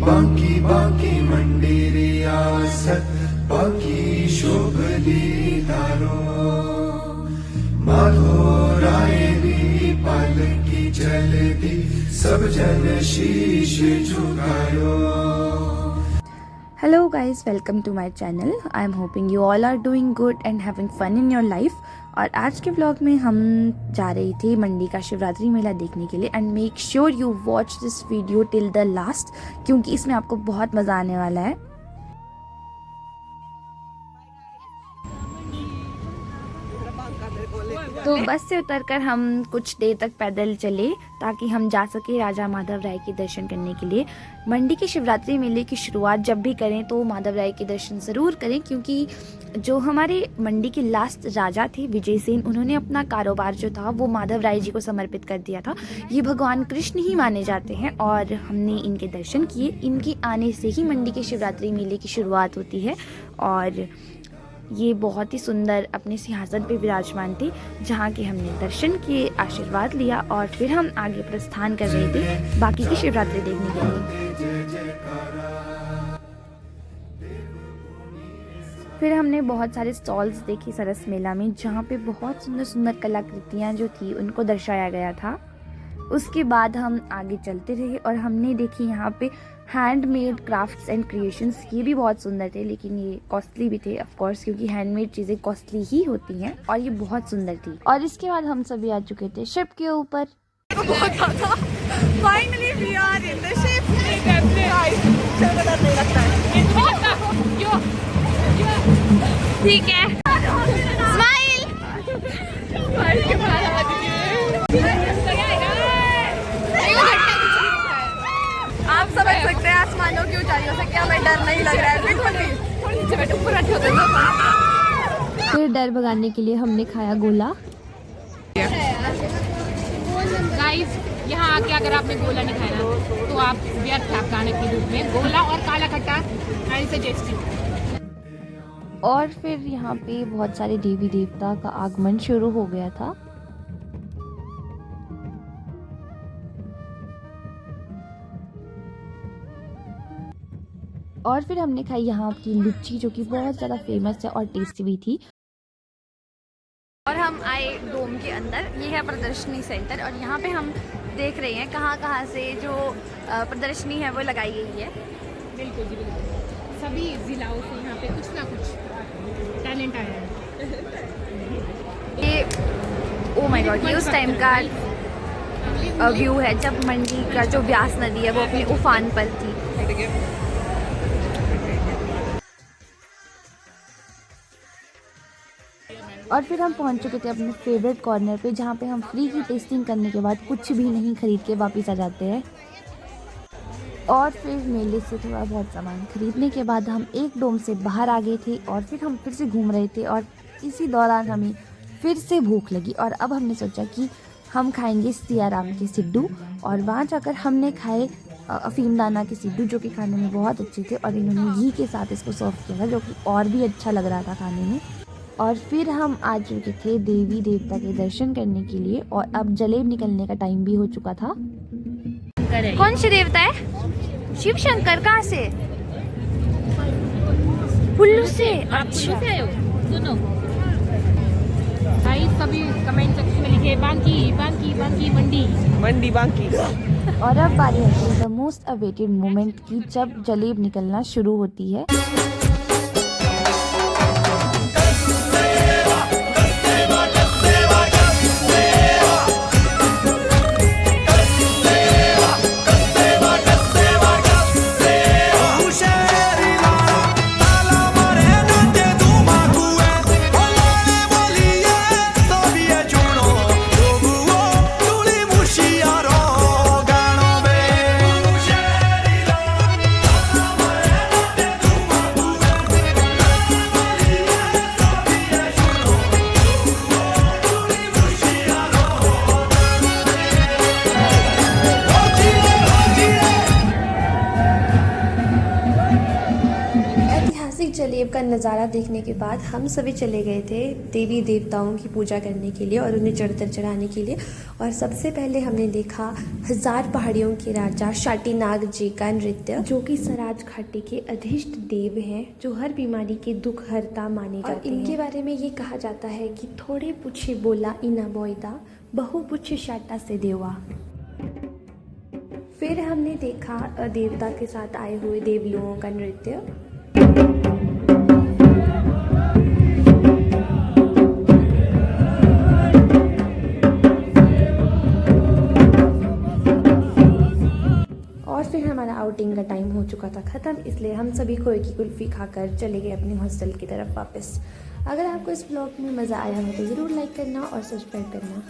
बांकी बांकी मंडी रियासत बाकी शोभली दारो माधो राय री पालकी चलती सब जन शीश झुकायो। Hello guys, welcome to my channel. I am hoping you all are doing good and having fun in your life. और आज के व्लॉग में हम जा रहे थे मंडी का शिवरात्रि मेला देखने के लिए and make sure you watch this video till the last क्योंकि इसमें आपको बहुत मज़ा आने वाला है। तो बस से उतरकर हम कुछ देर तक पैदल चले ताकि हम जा सके राजा माधव राय के दर्शन करने के लिए। मंडी के शिवरात्रि मेले की शुरुआत जब भी करें तो माधव राय के दर्शन ज़रूर करें क्योंकि जो हमारे मंडी के लास्ट राजा थे विजय सेन, उन्होंने अपना कारोबार जो था वो माधव राय जी को समर्पित कर दिया था। ये भगवान कृष्ण ही माने जाते हैं और हमने इनके दर्शन किए। इनके आने से ही मंडी के शिवरात्रि मेले की शुरुआत होती है और ये बहुत ही सुंदर अपने सिंहासन पे विराजमान थे जहाँ के हमने दर्शन किए, आशीर्वाद लिया और फिर हम आगे प्रस्थान कर रहे थे बाकी की शिवरात्रि देखने के लिए। फिर हमने बहुत सारे स्टॉल्स देखे सरस मेला में जहाँ पे बहुत सुंदर सुंदर कलाकृतियाँ जो थी उनको दर्शाया गया था। उसके बाद हम आगे चलते रहे और हमने देखी यहाँ पे हैंडमेड क्राफ्ट्स एंड क्रिएशंस। ये भी बहुत सुंदर थे लेकिन ये कॉस्टली भी थे ऑफ कोर्स क्योंकि हैंडमेड चीज़ें कॉस्टली ही होती हैं और ये बहुत सुंदर थी। और इसके बाद हम सभी आ चुके थे शिप के ऊपर। बहुत ज़्यादा finally we are in the ship. ठीक है, स्माइल। आप समझ सकते हैं आसमानों की ऊंचाई हो सकती है, हमें डर नहीं लग रहा है बिल्कुल भी। फिर डर भगाने के लिए हमने खाया गोला। गाइस यहाँ आके अगर आपने गोला नहीं खाया तो आप व्यर्थ है खाने के रूप में। गोला और काला खट्टा आई सजेस्ट यू। और फिर यहाँ पे बहुत सारे देवी देवता का आगमन शुरू हो गया था। और फिर हमने खाई यहाँ की लुच्ची जो कि बहुत ज़्यादा फेमस है और टेस्टी भी थी। और हम आए डोम के अंदर। ये है प्रदर्शनी सेंटर और यहाँ पे हम देख रहे हैं कहाँ से जो प्रदर्शनी है वो लगाई गई है। बिल्कुल जी बिल्कुल, सभी जिलाओं से यहाँ पे कुछ ना कुछ टैलेंट आया है। ये ओ माय गॉड, ये उस टाइम का व्यू है जब मंडी का जो व्यास नदी है वो अपनी उफान पर थी। और फिर हम पहुंच चुके थे अपने फेवरेट कॉर्नर पे जहाँ पे हम फ्री की टेस्टिंग करने के बाद कुछ भी नहीं खरीद के वापस आ जाते हैं। और फिर मेले से थोड़ा बहुत सामान खरीदने के बाद हम एक डोम से बाहर आ गए थे और फिर हम फिर से घूम रहे थे और इसी दौरान हमें फिर से भूख लगी और अब हमने सोचा कि हम खाएंगे सियाराम के सिड्डू। और वहाँ जाकर हमने खाए अफीमदाना के सिड्डू जो कि खाने में बहुत अच्छे थे और इन्होंने घी के साथ इसको सर्व किया था जो कि और भी अच्छा लग रहा था खाने में। और फिर हम आ चुके थे देवी देवता के दर्शन करने के लिए और अब जलेब निकलने का टाइम भी हो चुका था। कौन से देवता है? शिव शंकर। कहाँ से? कुल्लू से। अच्छा, सुनो भाई, सभी कमेंट सेक्शन में लिखे बांकी बांकी बांकी मंडी मंडी बांकी। और अब बारी है द मोस्ट अवेटेड मोमेंट की जब जलेब निकलना शुरू होती है। जलेब का नज़ारा देखने के बाद हम सभी चले गए थे देवी देवताओं की पूजा करने के लिए और उन्हें चढ़तर चढ़ाने के लिए। और सबसे पहले हमने देखा 1000 पहाड़ियों के राजा शाटीनाग जी का नृत्य, जो कि सराज घाटी के अधिष्ट देव हैं, जो हर बीमारी के दुख हरता माने जाते हैं। इनके बारे में ये कहा जाता है कि थोड़े पूछे बोला इना बोईदा, बहु पूछे शाटा से देवा। फिर हमने देखा देवता के साथ आए हुए देवलोगों का नृत्य। और फिर हमारा आउटिंग का टाइम हो चुका था ख़त्म, इसलिए हम सभी खोए की कुल्फ़ी खाकर चले गए अपने हॉस्टल की तरफ वापस। अगर आपको इस ब्लॉग में मज़ा आया हो तो ज़रूर लाइक करना और सब्सक्राइब करना।